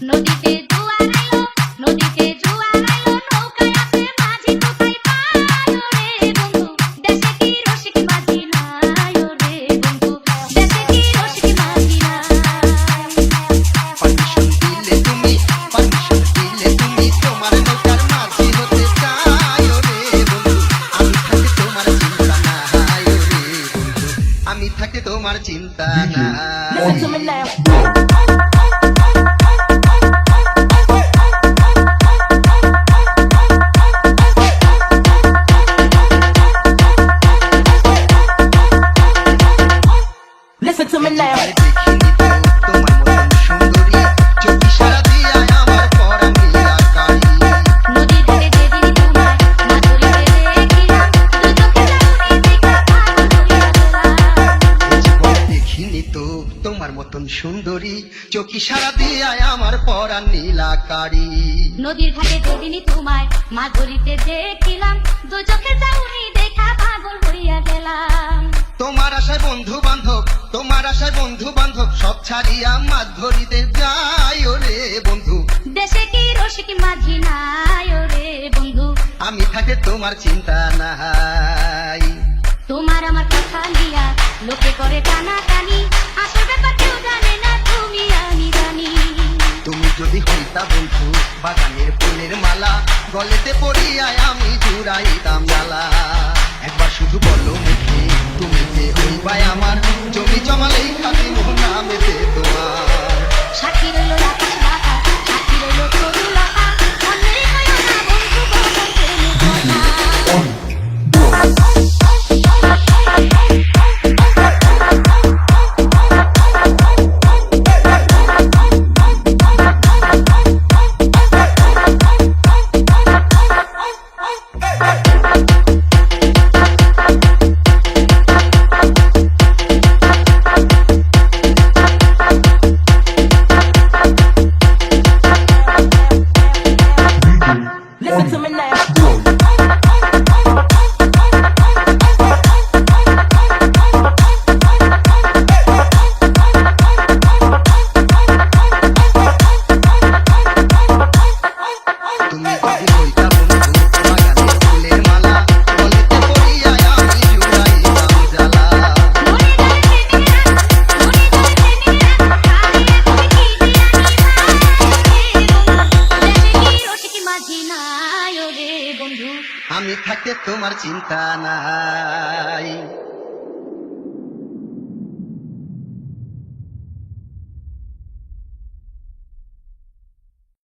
নদীতে জোয়ার আইলো, নদীতে জোয়ার আইলো, নৌকায় আছে মাঝি কোথায় পায় রে বন্ধু, দেশে কি রসিক মাঝি নাই রে বন্ধু, দেশে কি রসিক মাঝি নাই। পারমিশন দিলে তুমি, পারমিশন দিলে তুমি তোমার নৌকার মাঝি হতে চাই রে বন্ধু। আমি থাকতে তোমার চিন্তা নাই রে বন্ধু, আমি থাকতে তোমার চিন্তা নাই। Listen to me now. দেখিনি তো তোমার মতন সুন্দরী, চোখে সারা দিয়া আমার পরাণ নীলাকারী। নদীর ধারে যেদিন তোমায় মাছ ধরিতে দেখিলাম, দুই চোখে চাউনি দেখা পাগল হইয়া গেলাম। জীবনে দেখিনি তো তোমার মতন সুন্দরী, চোখে সারা দিয়া আমার পরাণ নীলাকারী। নদীর ঘাটে যেদিন তোমায় মাছ ধরিতে দেখিলাম, দুই চোখে চাউনি দেখা পাগল হইয়া গেলাম। তোমার আশায় বন্ধু বান্ধব, তোমার আশায় বন্ধু বান্ধব সব ছাড়িয়া মাছ ধরিতে যাই রে বন্ধু। দেশে কি রসিক মাঝি নাই রে বন্ধু, আমি থাকতে তোমার চিন্তা নাই। তোমার আমার কথা নিয়া লোকে করে টানাটানি, আসল ব্যাপার কেউ জানে না, তুমি আমি জানি। তুমি যদি হইতা বন্ধু বাগানের ফুলের মালা, গলেতে পড়িয়া আমি জুড়াইতাম জ্বালা। একবার শুধু বলো মুখে তুমি যে হইবাই আমার, জমি জমালেই খালি নামেতে তোমার। সাক্ষী রইল আকাশ বাতাস, সাক্ষী রইল তরুলতা, অন্যেরই কইও না বন্ধু গোপন প্রেমের কথা। Listen to me now. তুমি যদি হইতা বন্ধু বাগানের ফুলের মালা, গলেতে পড়িয়া আমি জুড়াইতাম জ্বালা। মনে ধরে প্রেমের আগুন, মনে ধরে প্রেমের আগুন, কাহিয়া তুমি কি জানি রে বন্ধু, দেশে কি রসিক মাঝি নাই রে বন্ধু। আমি থাকতে তোমার চিন্তা নাই।